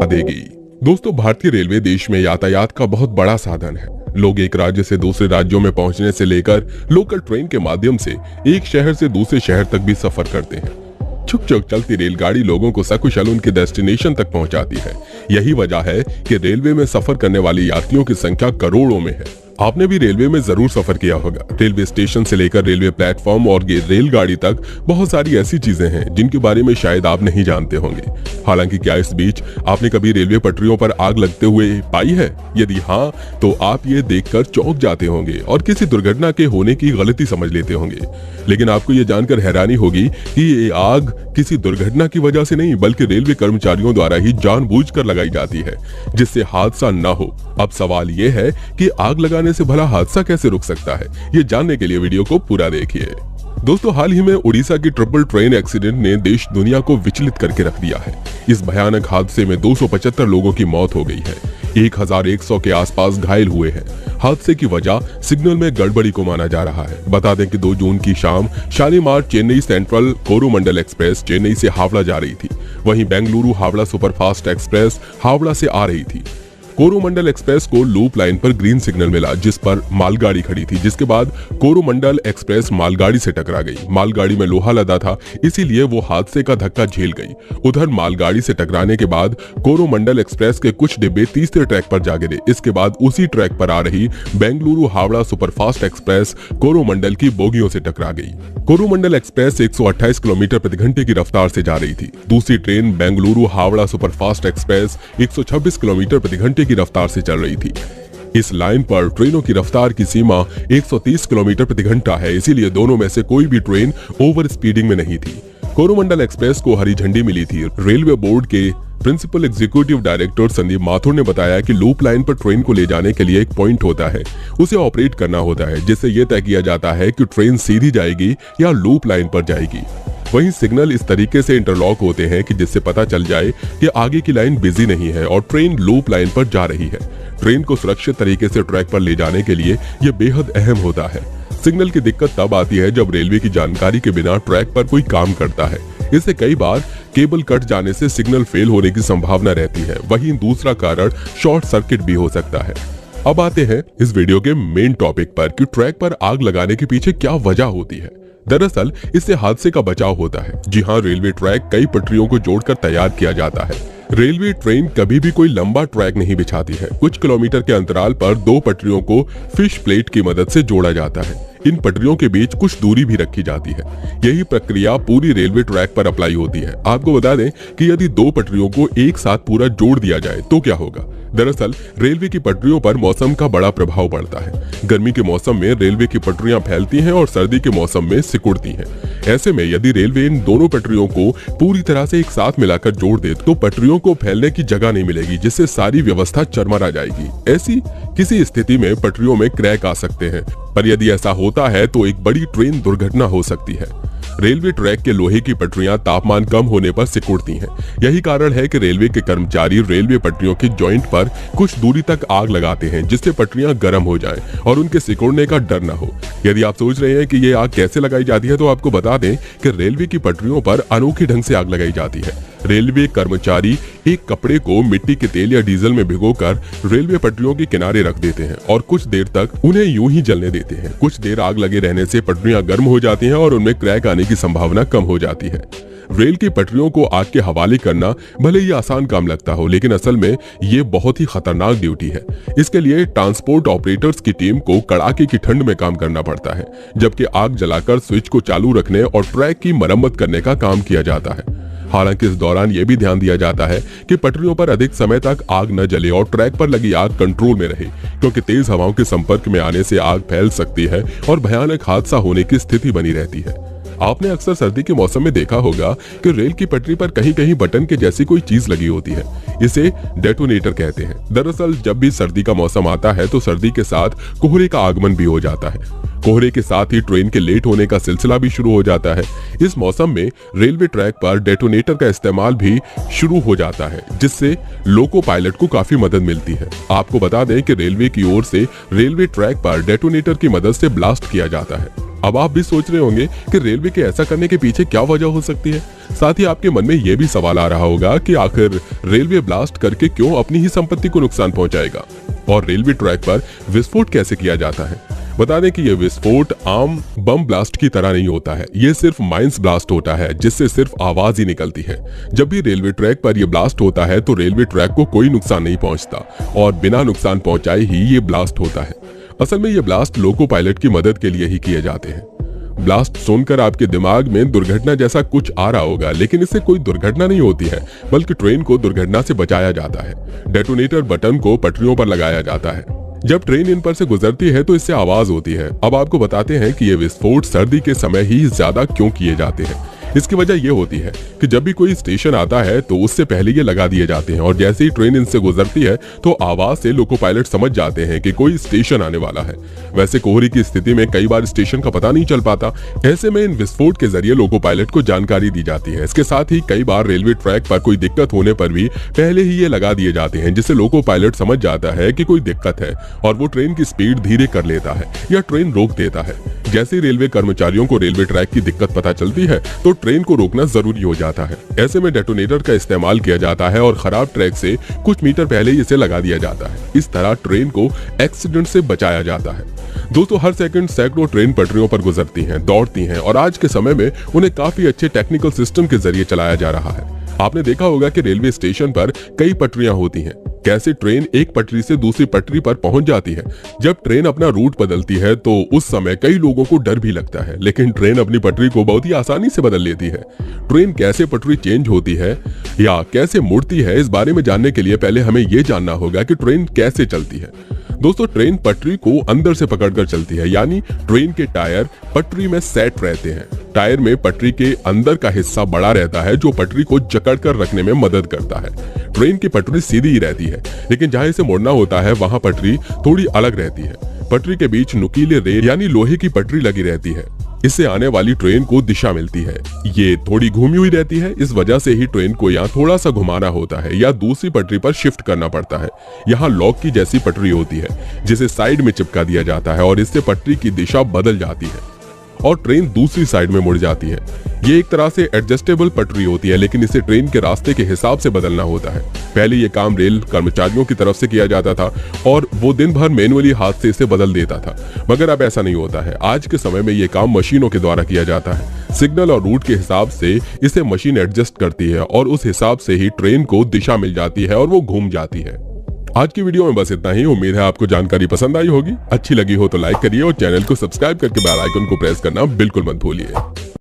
देगी। दोस्तों, भारतीय रेलवे देश में यातायात का बहुत बड़ा साधन है। लोग एक राज्य से दूसरे राज्यों में पहुंचने से लेकर लोकल ट्रेन के माध्यम से एक शहर से दूसरे शहर तक भी सफर करते हैं। छुक छुक चलती रेलगाड़ी लोगों को सकुशल उनके डेस्टिनेशन तक पहुंचाती है। यही वजह है कि रेलवे में सफर करने वाले यात्रियों की संख्या करोड़ों में है। आपने भी रेलवे में जरूर सफर किया होगा। रेलवे स्टेशन से लेकर रेलवे प्लेटफॉर्म और रेलगाड़ी तक बहुत सारी ऐसी चीजें हैं जिनके बारे में शायद आप नहीं जानते होंगे। हालांकि क्या इस बीच आपने कभी रेलवे पटरियों पर आग लगते हुए पाई है? यदि हाँ, तो आप ये देखकर चौंक जाते होंगे और किसी दुर्घटना के होने की गलती समझ लेते होंगे। लेकिन आपको ये जानकर हैरानी होगी कि ये आग किसी दुर्घटना की वजह से नहीं, बल्कि रेलवे कर्मचारियों द्वारा ही जानबूझकर लगाई जाती है, जिससे हादसा न हो। अब सवाल ये है कि आग लगाने से भला हादसा कैसे रुक सकता है? ये जानने के लिए वीडियो को पूरा देखिए। दोस्तों, हाल ही में उड़ीसा की ट्रिपल ट्रेन एक्सीडेंट ने देश दुनिया को विचलित करके रख दिया है। इस भयानक हादसे में 275 लोगों की मौत हो गई है। 1100 के आसपास घायल हुए हैं। हादसे की वजह सिग्नल में गड़बड़ी को माना जा रहा है। बता दें कि 2 जून की शाम शालीमार चेन्नई सेंट्रल कोरोमंडल एक्सप्रेस चेन्नई से हावड़ा जा रही थी। वहीं बेंगलुरु हावड़ा सुपरफास्ट एक्सप्रेस हावड़ा से आ रही थी। कोरोमंडल एक्सप्रेस को लूप लाइन पर ग्रीन सिग्नल मिला, जिस पर मालगाड़ी खड़ी थी, जिसके बाद कोरोमंडल एक्सप्रेस मालगाड़ी से टकरा गई। मालगाड़ी में लोहा लदा था, इसीलिए वो हादसे का धक्का झेल गई। उधर मालगाड़ी से टकराने के बाद कोरोमंडल एक्सप्रेस के कुछ डिब्बे तीसरे ट्रैक पर जा गिरे। इसके बाद उसी ट्रैक पर आ रही बेंगलुरु हावड़ा सुपरफास्ट एक्सप्रेस कोरोमंडल की बोगियों से टकरा गई। कोरोमंडल एक्सप्रेस 128 किलोमीटर प्रति घंटे की रफ्तार से जा रही थी। दूसरी train Bengaluru Howrah superfast express 126 kilometre प्रति घंटे की रफ्तार से चल रही थी। इस लाइन पर ट्रेनों की रफ्तार की सीमा 130 किलोमीटर प्रति घंटा है, इसीलिए दोनों में से कोई भी ट्रेन ओवर स्पीडिंग में नहीं थी। कोरोमंडल एक्सप्रेस को हरी झंडी मिली थी। रेलवे बोर्ड के principal executive director Sandeep Mathur ने बताया कि लूप लाइन पर ट्रेन को ले जाने के लिए एक पॉइंट होता है, उसे ऑपरेट करना होता है, जिससे यह तय किया जाता है कि ट्रेन सीधी जाएगी या लूप लाइन पर जाएगी। वहीं सिग्नल इस तरीके से इंटरलॉक होते हैं कि जिससे पता चल जाए कि आगे की लाइन बिजी नहीं है और ट्रेन लूप लाइन पर जा रही है। ट्रेन को सुरक्षित तरीके से ट्रैक पर ले जाने के लिए यह बेहद अहम होता है। सिग्नल की दिक्कत तब आती है जब रेलवे की जानकारी के बिना ट्रैक पर कोई काम करता है। इससे कई बार केबल कट जाने से सिग्नल फेल होने की संभावना रहती है। वहीं दूसरा कारण शॉर्ट सर्किट भी हो सकता है। अब आते हैं इस वीडियो के मेन टॉपिक पर कि ट्रैक पर आग लगाने के पीछे क्या वजह होती है। दरअसल इससे हादसे का बचाव होता है। जी हाँ, रेलवे ट्रैक कई पटरियों को जोड़कर तैयार किया जाता है। रेलवे ट्रेन कभी भी कोई लंबा ट्रैक नहीं बिछाती है। कुछ किलोमीटर के अंतराल पर 2 पटरियों को फिश प्लेट की मदद से जोड़ा जाता है। इन पटरियों के बीच कुछ दूरी भी रखी जाती है। यही प्रक्रिया पूरी रेलवे ट्रैक पर अप्लाई होती है। आपको बता दें कि यदि 2 पटरियों को एक साथ पूरा जोड़ दिया जाए तो क्या होगा। दरअसल रेलवे की पटरियों पर मौसम का बड़ा प्रभाव पड़ता है। गर्मी के मौसम में रेलवे की पटरियां फैलती हैं और सर्दी के मौसम में सिकुड़ती हैं। ऐसे में यदि रेलवे इन दोनों पटरियों को पूरी तरह से एक साथ मिलाकर जोड़ दे तो पटरियों को फैलने की जगह नहीं मिलेगी, जिससे सारी व्यवस्था चरमरा जाएगी। ऐसी किसी स्थिति में पटरियों में क्रैक आ सकते हैं, पर यदि ऐसा होता है तो एक बड़ी ट्रेन दुर्घटना हो सकती है। रेलवे ट्रैक के लोहे की पटरियां तापमान कम होने पर सिकुड़ती हैं। यही कारण है कि रेलवे के कर्मचारी रेलवे पटरियों के जॉइंट पर कुछ दूरी तक आग लगाते हैं, जिससे पटरियां गर्म हो जाएं और उनके सिकुड़ने का डर न हो। यदि आप सोच रहे हैं कि ये आग कैसे लगाई जाती है, तो आपको बता दें कि रेलवे की पटरियों पर अनोखे ढंग से आग लगाई जाती है। रेलवे कर्मचारी एक कपड़े को मिट्टी के तेल या डीजल में भिगोकर रेलवे पटरियों के किनारे रख देते हैं और कुछ देर तक उन्हें यूं ही जलने देते हैं। कुछ देर आग लगे रहने से पटरियां गर्म हो जाती हैं और उनमें क्रैक आने की संभावना कम हो जाती है। रेल की पटरियों को आग के हवाले करना भले ही आसान काम लगता हो, लेकिन असल में ये बहुत ही खतरनाक ड्यूटी है। इसके लिए ट्रांसपोर्ट ऑपरेटर्स की टीम को कड़ाके की ठंड में काम करना पड़ता है, जबकि आग जलाकर स्विच को चालू रखने और ट्रैक की मरम्मत करने का काम किया जाता है। हालांकि इस दौरान यह भी ध्यान दिया जाता है कि पटरियों पर अधिक समय तक आग न जले और ट्रैक पर लगी आग कंट्रोल में रहे, क्योंकि तेज हवाओं के संपर्क में आने से आग फैल सकती है और भयानक हादसा होने की स्थिति बनी रहती है। आपने अक्सर सर्दी के मौसम में देखा होगा कि रेल की पटरी पर कहीं कहीं बटन के जैसी कोई चीज लगी होती है। इसे डेटोनेटर कहते हैं। दरअसल जब भी सर्दी का मौसम आता है तो सर्दी के साथ कोहरे का आगमन भी हो जाता है। कोहरे के साथ ही ट्रेन के लेट होने का सिलसिला भी शुरू हो जाता है। इस मौसम में रेलवे ट्रैक पर डेटोनेटर का इस्तेमाल भी शुरू हो जाता है, जिससे लोको पायलट को काफी मदद मिलती है। आपको बता दें कि रेलवे की ओर से रेलवे ट्रैक पर डेटोनेटर की मदद से ब्लास्ट किया जाता है। अब आप भी सोच रहे होंगे कि रेलवे के ऐसा करने के पीछे क्या वजह हो सकती है। साथ ही आपके मन में यह भी सवाल आ रहा होगा कि आखिर रेलवे ब्लास्ट करके क्यों अपनी ही संपत्ति को नुकसान पहुंचाएगा और रेलवे ट्रैक पर विस्फोट कैसे किया जाता है। बता दें कि यह विस्फोट आम बम ब्लास्ट की तरह नहीं होता है, यह सिर्फ माइंस ब्लास्ट होता है जिससे सिर्फ आवाज ही निकलती है। जब भी रेलवे ट्रैक पर यह ब्लास्ट होता है तो रेलवे ट्रैक को कोई नुकसान नहीं पहुंचता और बिना नुकसान पहुंचाए ही ये ब्लास्ट होता है। असल में ये ब्लास्ट लोको पायलट की मदद के लिए ही किए जाते हैं। ब्लास्ट सुनकर आपके दिमाग में दुर्घटना जैसा कुछ आ रहा होगा, लेकिन इससे कोई दुर्घटना नहीं होती है, बल्कि ट्रेन को दुर्घटना से बचाया जाता है। डेटोनेटर बटन को पटरियों पर लगाया जाता है। जब ट्रेन इन पर से गुजरती है तो इससे आवाज होती है। अब आपको बताते हैं कि ये विस्फोट सर्दी के समय ही ज्यादा क्यों किए जाते हैं। इसकी वजह यह होती है कि जब भी कोई स्टेशन आता है तो उससे पहले ये लगा दिए जाते हैं और जैसे ही ट्रेन इनसे गुजरती है तो आवाज से लोको पायलट समझ जाते हैं कि कोई स्टेशन आने वाला है। वैसे कोहरे की स्थिति में कई बार स्टेशन का पता नहीं चल पाता, ऐसे में इन विस्फोट के जरिए लोको पायलट को जानकारी दी जाती है। इसके साथ ही कई बार रेलवे ट्रैक पर कोई दिक्कत होने पर भी पहले ही ये लगा दिए जाते हैं, जिससे लोको पायलट समझ जाता है कि कोई दिक्कत है और वो ट्रेन की स्पीड धीरे कर लेता है या ट्रेन रोक देता है। जैसे ही रेलवे कर्मचारियों को रेलवे ट्रैक की दिक्कत पता चलती है तो ट्रेन को रोकना जरूरी हो जाता है। ऐसे में डेटोनेटर का इस्तेमाल किया जाता है और खराब ट्रैक से कुछ मीटर पहले इसे लगा दिया जाता है। इस तरह ट्रेन को एक्सीडेंट से बचाया जाता है। दोस्तों, हर सेकंड सैकड़ों ट्रेन पटरियों पर गुजरती हैं, दौड़ती हैं और आज के समय में उन्हें काफी अच्छे टेक्निकल सिस्टम के जरिए चलाया जा रहा है। आपने देखा होगा कि रेलवे स्टेशन पर कई पटरियां होती हैं। कैसे ट्रेन एक पटरी से दूसरी पटरी पर पहुंच जाती है। जब ट्रेन अपना रूट बदलती है तो उस समय कई लोगों को डर भी लगता है, लेकिन ट्रेन अपनी पटरी को बहुत ही आसानी से बदल लेती है। ट्रेन कैसे पटरी चेंज होती है या कैसे मुड़ती है, इस बारे में जानने के लिए पहले हमें यह जानना होगा कि ट्रेन कैसे चलती है। दोस्तों, ट्रेन पटरी को अंदर से पकड़कर चलती है, यानी ट्रेन के टायर पटरी में सेट रहते हैं। टायर में पटरी के अंदर का हिस्सा बड़ा रहता है जो पटरी को जकड़कर रखने में मदद करता है। ट्रेन की पटरी सीधी ही रहती है, लेकिन जहां इसे मोड़ना होता है वहां पटरी थोड़ी अलग रहती है। पटरी के बीच नुकीले रेल यानी लोहे की पटरी लगी रहती है। इससे आने वाली ट्रेन को दिशा मिलती है। ये थोड़ी घूमी हुई रहती है, इस वजह से ही ट्रेन को यहाँ थोड़ा सा घुमाना होता है या दूसरी पटरी पर शिफ्ट करना पड़ता है। यहाँ लॉक की जैसी पटरी होती है जिसे साइड में चिपका दिया जाता है और इससे पटरी की दिशा बदल जाती है और ट्रेन दूसरी साइड में मुड़ जाती है। ये एक तरह से एडजस्टेबल पटरी होती है, लेकिन इसे ट्रेन के रास्ते के हिसाब से बदलना होता है। पहले ये काम रेल कर्मचारियों की तरफ से किया जाता था और वो दिन भर मैनुअली हाथ से इसे बदल देता था, मगर अब ऐसा नहीं होता है। आज के समय में ये काम मशीनों के द्वारा किया जाता है। सिग्नल और रूट के हिसाब से इसे मशीन एडजस्ट करती है और उस हिसाब से ही ट्रेन को दिशा मिल जाती है और वो घूम जाती है। आज की वीडियो में बस इतना ही। उम्मीद है आपको जानकारी पसंद आई होगी। अच्छी लगी हो तो लाइक करिए और चैनल को सब्सक्राइब करके बेल आइकन को प्रेस करना बिल्कुल मत भूलिए।